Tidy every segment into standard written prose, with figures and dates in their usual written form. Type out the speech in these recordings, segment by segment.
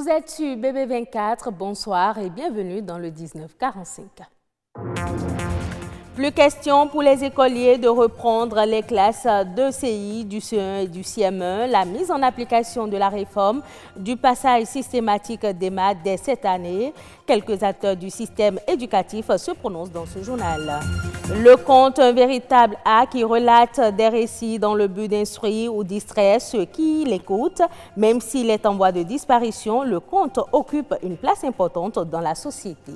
Vous êtes sur BB24, bonsoir et bienvenue dans le 1945. Plus question pour les écoliers de reprendre les classes de CI, du CE1 et du CM1. La mise en application de la réforme du passage systématique des maths dès cette année. Quelques acteurs du système éducatif se prononcent dans ce journal. Le conte, un véritable art qui relate des récits dans le but d'instruire ou distraire ceux qui l'écoutent. Même s'il est en voie de disparition, le conte occupe une place importante dans la société.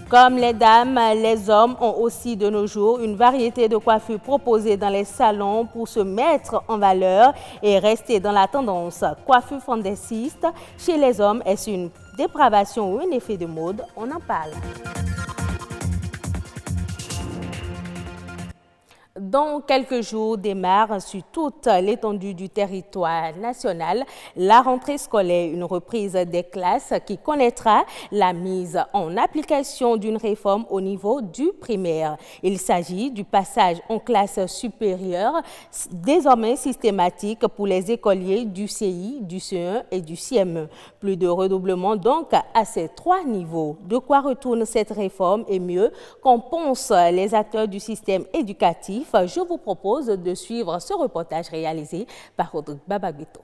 Comme les dames, les hommes ont aussi de nos jours une variété de coiffures proposées dans les salons pour se mettre en valeur et rester dans la tendance. Coiffure fantaisiste, chez les hommes, est-ce une dépravation ou un effet de mode? On en parle. Dans quelques jours démarre sur toute l'étendue du territoire national la rentrée scolaire, une reprise des classes qui connaîtra la mise en application d'une réforme au niveau du primaire. Il s'agit du passage en classe supérieure, désormais systématique pour les écoliers du CI, du CE1 et du CM1. Plus de redoublement donc à ces trois niveaux. De quoi retourne cette réforme et mieux qu'en pensent les acteurs du système éducatif? Je vous propose de suivre ce reportage réalisé par Rodrigue Babaguito.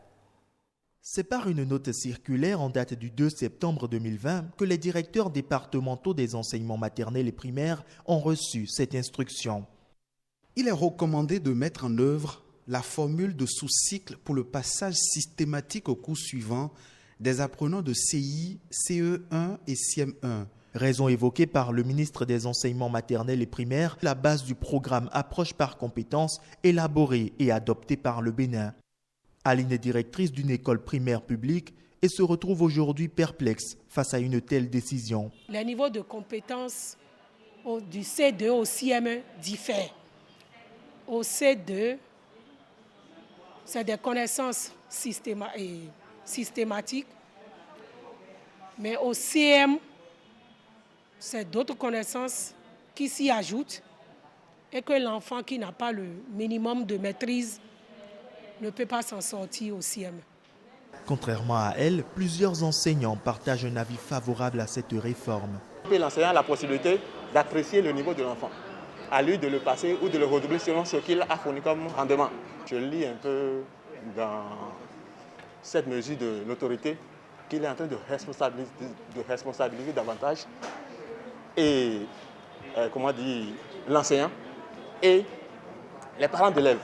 C'est par une note circulaire en date du 2 septembre 2020 que les directeurs départementaux des enseignements maternels et primaires ont reçu cette instruction. Il est recommandé de mettre en œuvre la formule de sous-cycle pour le passage systématique au cours suivant des apprenants de CI, CE1 et CM1. Raison évoquée par le ministre des Enseignements maternels et primaires, la base du programme Approche par compétences élaboré et adopté par le Bénin. Aline est directrice d'une école primaire publique et se retrouve aujourd'hui perplexe face à une telle décision. Les niveaux de compétences du C2 au CM1 diffèrent. Au C2, c'est des connaissances systématiques, mais au CM, c'est d'autres connaissances qui s'y ajoutent et que l'enfant qui n'a pas le minimum de maîtrise ne peut pas s'en sortir au CM. Contrairement à elle, plusieurs enseignants partagent un avis favorable à cette réforme. L'enseignant a la possibilité d'apprécier le niveau de l'enfant, à lui de le passer ou de le redoubler selon ce qu'il a fourni comme rendement. Je lis un peu dans cette mesure de l'autorité qu'il est en train de responsabiliser davantage et l'enseignant et les parents d'élèves.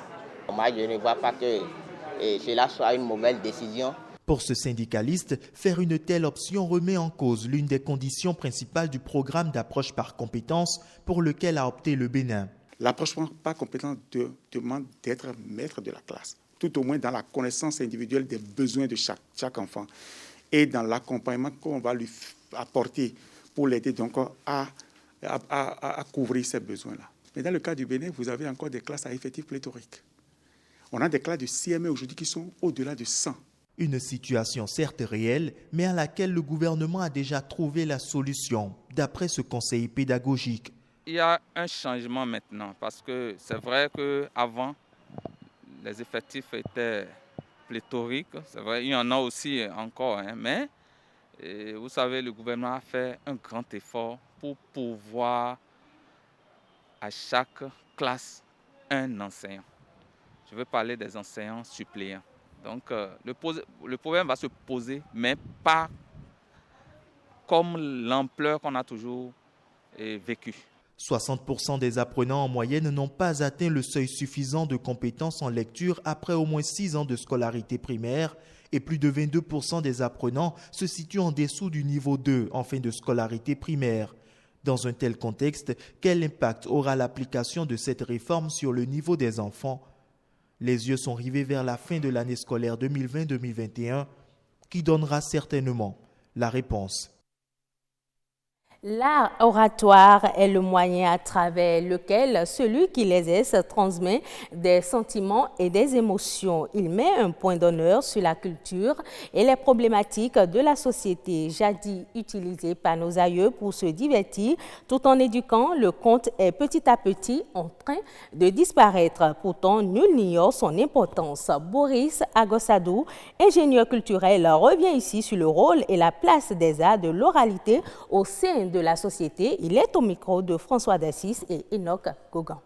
Moi, je ne vois pas que cela soit une mauvaise décision. Pour ce syndicaliste, faire une telle option remet en cause l'une des conditions principales du programme d'approche par compétences pour lequel a opté le Bénin. L'approche par compétences demande d'être maître de la classe, tout au moins dans la connaissance individuelle des besoins de chaque enfant et dans l'accompagnement qu'on va lui apporter pour l'aider donc à couvrir ces besoins-là. Mais dans le cas du Bénin, vous avez encore des classes à effectifs pléthoriques. On a des classes de CM1 aujourd'hui qui sont au-delà de 100. Une situation certes réelle, mais à laquelle le gouvernement a déjà trouvé la solution, d'après ce conseiller pédagogique. Il y a un changement maintenant, parce que c'est vrai qu'avant, les effectifs étaient pléthoriques. C'est vrai, il y en a aussi encore, mais vous savez, le gouvernement a fait un grand effort pour pouvoir à chaque classe un enseignant. Je veux parler des enseignants suppléants. Donc le problème va se poser, mais pas comme l'ampleur qu'on a toujours vécue. 60% des apprenants en moyenne n'ont pas atteint le seuil suffisant de compétences en lecture après au moins 6 ans de scolarité primaire et plus de 22% des apprenants se situent en dessous du niveau 2 en fin de scolarité primaire. Dans un tel contexte, quel impact aura l'application de cette réforme sur le niveau des enfants? Les yeux sont rivés vers la fin de l'année scolaire 2020-2021 qui donnera certainement la réponse. L'art oratoire est le moyen à travers lequel celui qui l'exerce transmet des sentiments et des émotions. Il met un point d'honneur sur la culture et les problématiques de la société, jadis utilisées par nos aïeux pour se divertir tout en éduquant. Le conte est petit à petit en train de disparaître. Pourtant, nul n'ignore son importance. Boris Agossadou, ingénieur culturel, revient ici sur le rôle et la place des arts de l'oralité au sein de la société. Il est au micro de François Dassis et Enoch Gauguin.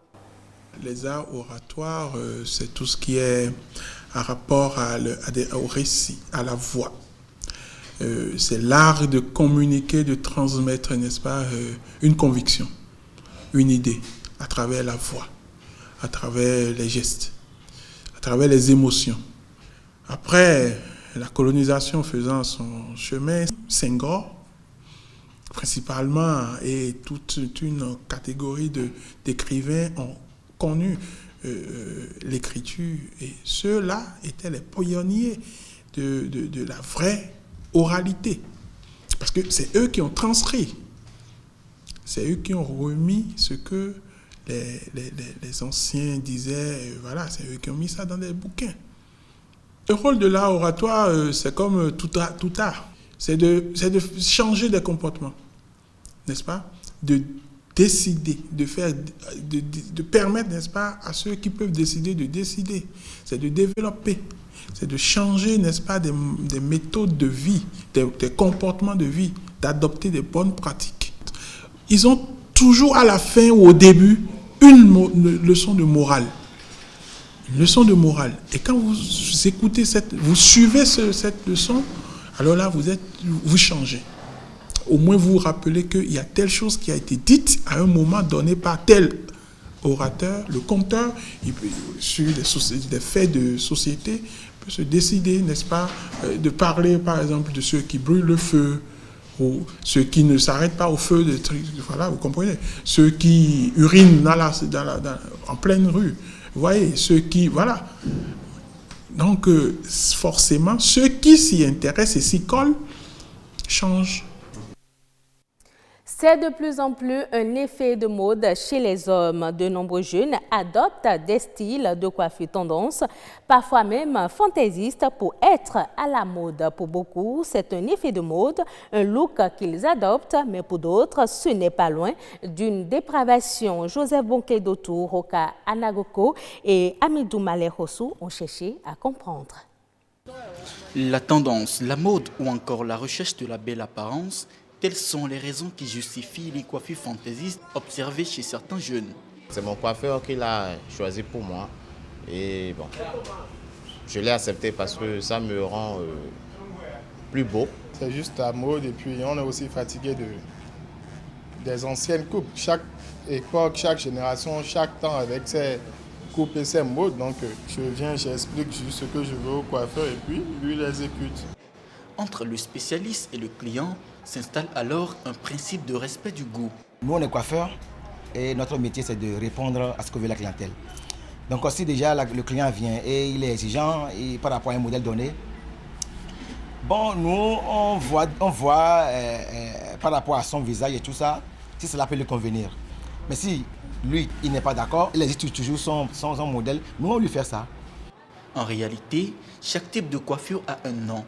Les arts oratoires, c'est tout ce qui est en rapport au récit, à la voix. C'est l'art de communiquer, de transmettre, n'est-ce pas, une conviction, une idée, à travers la voix, à travers les gestes, à travers les émotions. Après, la colonisation faisant son chemin, Senghor, principalement, et toute une catégorie d'écrivains ont connu l'écriture. Et ceux-là étaient les pionniers de la vraie oralité. Parce que c'est eux qui ont transcrit. C'est eux qui ont remis ce que les anciens disaient. Voilà, c'est eux qui ont mis ça dans des bouquins. Le rôle de l'art oratoire, c'est comme tout art. C'est de changer des comportements, n'est-ce pas? De décider, de permettre, n'est-ce pas, à ceux qui peuvent décider de décider. C'est de développer, c'est de changer, n'est-ce pas, des méthodes de vie, des comportements de vie, d'adopter des bonnes pratiques. Ils ont toujours à la fin ou au début une leçon de morale. Une leçon de morale. Et quand vous écoutez vous suivez cette leçon, alors là, vous changez. Au moins, vous vous rappelez qu'il y a telle chose qui a été dite à un moment donné par tel orateur. Le conteur, il peut, sur des faits de société, peut se décider, n'est-ce pas, de parler, par exemple, de ceux qui brûlent le feu, ou ceux qui ne s'arrêtent pas au feu, voilà, vous comprenez, ceux qui urinent en pleine rue. Vous voyez, ceux qui... Voilà. Donc, forcément, ceux qui s'y intéressent et s'y collent changent. C'est de plus en plus un effet de mode chez les hommes. De nombreux jeunes adoptent des styles de coiffure tendance, parfois même fantaisistes, pour être à la mode. Pour beaucoup, c'est un effet de mode, un look qu'ils adoptent, mais pour d'autres, ce n'est pas loin d'une dépravation. Joseph Bonke-Dotou, Roka Anagoko et Amidou Malé-Rossou ont cherché à comprendre. La tendance, la mode ou encore la recherche de la belle apparence, telles sont les raisons qui justifient les coiffures fantaisistes observées chez certains jeunes. C'est mon coiffeur qui l'a choisi pour moi. Et bon, je l'ai accepté parce que ça me rend plus beau. C'est juste la mode et puis on est aussi fatigué des anciennes coupes. Chaque époque, chaque génération, chaque temps avec ses coupes et ses modes. Donc je viens, j'explique juste ce que je veux au coiffeur et puis lui il exécute. Entre le spécialiste et le client s'installe alors un principe de respect du goût. Nous, on est coiffeurs et notre métier, c'est de répondre à ce que veut la clientèle. Donc, si déjà le client vient et il est exigeant et par rapport à un modèle donné, bon, nous, on voit par rapport à son visage et tout ça, si cela peut lui convenir. Mais si lui, il n'est pas d'accord, il existe toujours son modèle, nous, on lui fait ça. En réalité, chaque type de coiffure a un nom.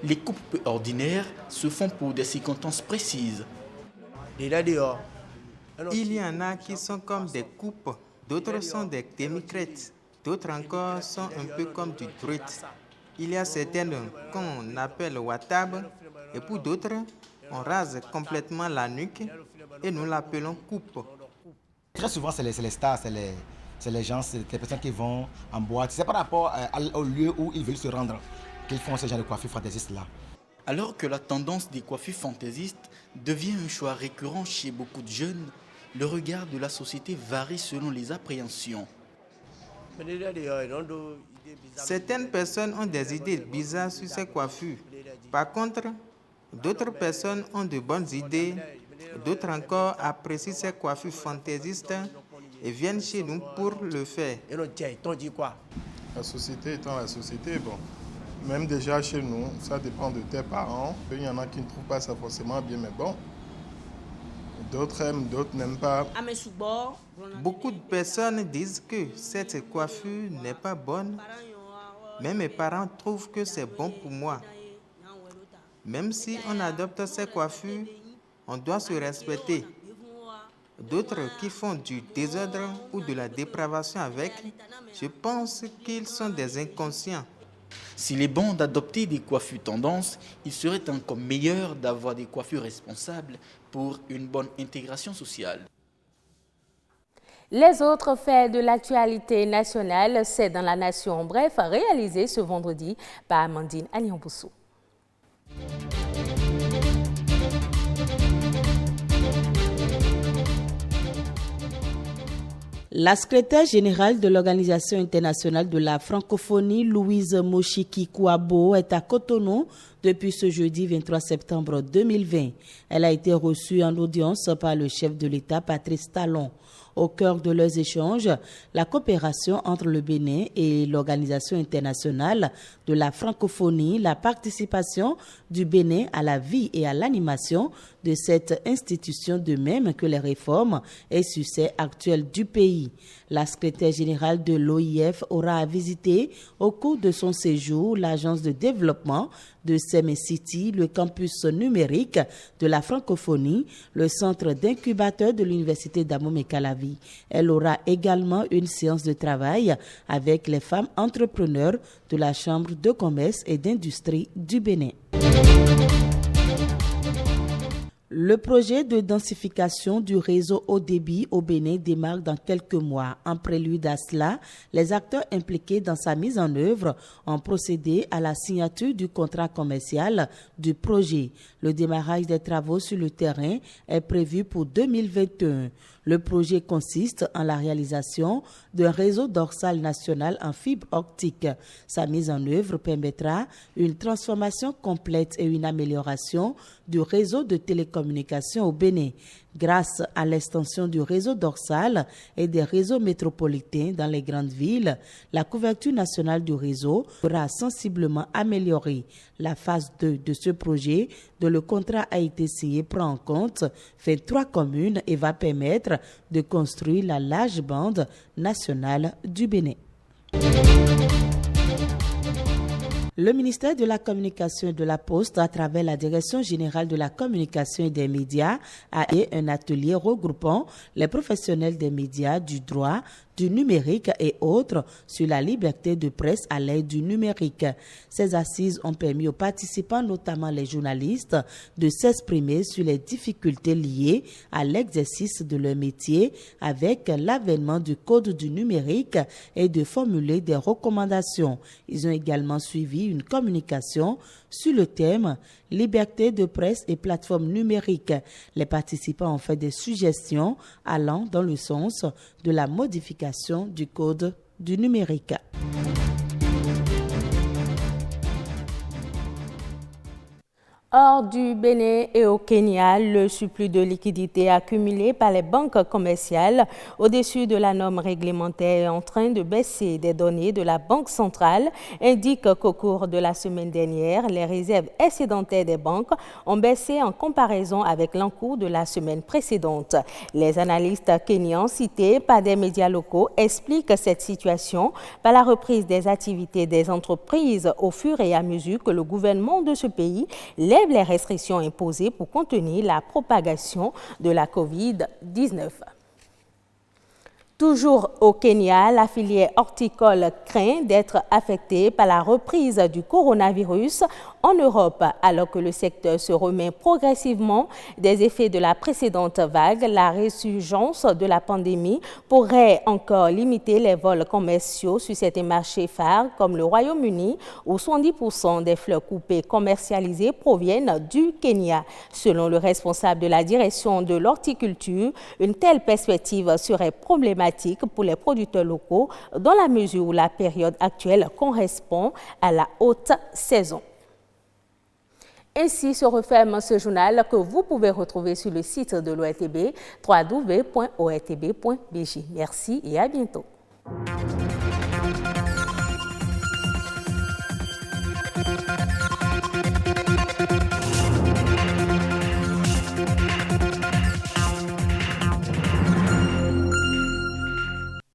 Les coupes ordinaires se font pour des circonstances précises. Il y en a qui sont comme des coupes, d'autres sont des demi-crêtes, d'autres encore sont un peu comme du druite. Il y a certaines qu'on appelle watab, et pour d'autres, on rase complètement la nuque et nous l'appelons coupe. Très souvent, c'est les stars, c'est les gens, c'est les personnes qui vont en boîte. C'est par rapport au lieu où ils veulent se rendre qu'ils font ce genre de coiffure fantaisiste-là. Alors que la tendance des coiffures fantaisistes devient un choix récurrent chez beaucoup de jeunes, le regard de la société varie selon les appréhensions. Certaines personnes ont des idées bizarres sur ces coiffures. Par contre, d'autres personnes ont de bonnes idées, d'autres encore apprécient ces coiffures fantaisistes et viennent chez nous pour le faire. La société étant la société, bon. Même déjà chez nous, ça dépend de tes parents. Il y en a qui ne trouvent pas ça forcément bien, mais bon, D'autres aiment, d'autres n'aiment pas. Beaucoup de personnes disent que cette coiffure n'est pas bonne, mais mes parents trouvent que c'est bon pour moi. Même si on adopte ces coiffures, on doit se respecter. D'autres qui font du désordre ou de la dépravation avec, je pense qu'ils sont des inconscients. S'il est bon d'adopter des coiffures tendances, il serait encore meilleur d'avoir des coiffures responsables pour une bonne intégration sociale. Les autres faits de l'actualité nationale, c'est dans la Nation. Bref, réalisé ce vendredi par Amandine Aliamboussou. La secrétaire générale de l'Organisation internationale de la francophonie, Louise Moshiki-Kouabo, est à Cotonou depuis ce jeudi 23 septembre 2020. Elle a été reçue en audience par le chef de l'État, Patrice Talon. Au cœur de leurs échanges, la coopération entre le Bénin et l'Organisation internationale de la francophonie, la participation du Bénin à la vie et à l'animation de cette institution, de même que les réformes et succès actuels du pays. La secrétaire générale de l'OIF aura visité au cours de son séjour l'agence de développement de Seme City, le campus numérique de la francophonie, le centre d'incubateur de l'université d'Amomey-Calavi. Elle aura également une séance de travail avec les femmes entrepreneurs de la Chambre de commerce et d'industrie du Bénin. Le projet de densification du réseau haut débit au Bénin démarre dans quelques mois. En prélude à cela, les acteurs impliqués dans sa mise en œuvre ont procédé à la signature du contrat commercial du projet. Le démarrage des travaux sur le terrain est prévu pour 2021. Le projet consiste en la réalisation d'un réseau dorsal national en fibre optique. Sa mise en œuvre permettra une transformation complète et une amélioration du réseau de télécommunications au Bénin. Grâce à l'extension du réseau dorsal et des réseaux métropolitains dans les grandes villes, la couverture nationale du réseau sera sensiblement améliorée. La phase 2 de ce projet, dont le contrat a été signé, prend en compte 23 communes et va permettre de construire la large bande nationale du Bénin. Le ministère de la Communication et de la Poste, à travers la Direction générale de la communication et des médias, a eu un atelier regroupant les professionnels des médias, du droit, du numérique et autres sur la liberté de presse à l'aide du numérique. Ces assises ont permis aux participants, notamment les journalistes, de s'exprimer sur les difficultés liées à l'exercice de leur métier avec l'avènement du code du numérique et de formuler des recommandations. Ils ont également suivi une communication sur le thème « Liberté de presse et plateforme numérique ». Les participants ont fait des suggestions allant dans le sens de la modification du code du numérique. Hors du Bénin et au Kenya, le surplus de liquidités accumulé par les banques commerciales au-dessus de la norme réglementaire est en train de baisser. Des données de la Banque centrale indiquent qu'au cours de la semaine dernière, les réserves excédentaires des banques ont baissé en comparaison avec l'encours de la semaine précédente. Les analystes kenyans cités par des médias locaux expliquent cette situation par la reprise des activités des entreprises au fur et à mesure que le gouvernement de ce pays lève les restrictions imposées pour contenir la propagation de la COVID-19. Toujours au Kenya, la filière horticole craint d'être affectée par la reprise du coronavirus en Europe. Alors que le secteur se remet progressivement des effets de la précédente vague, la résurgence de la pandémie pourrait encore limiter les vols commerciaux sur certains marchés phares comme le Royaume-Uni, où 70% des fleurs coupées commercialisées proviennent du Kenya. Selon le responsable de la direction de l'horticulture, une telle perspective serait problématique pour les producteurs locaux dans la mesure où la période actuelle correspond à la haute saison. Ainsi se referme ce journal que vous pouvez retrouver sur le site de l'ORTB, www.ortb.bg. Merci et à bientôt.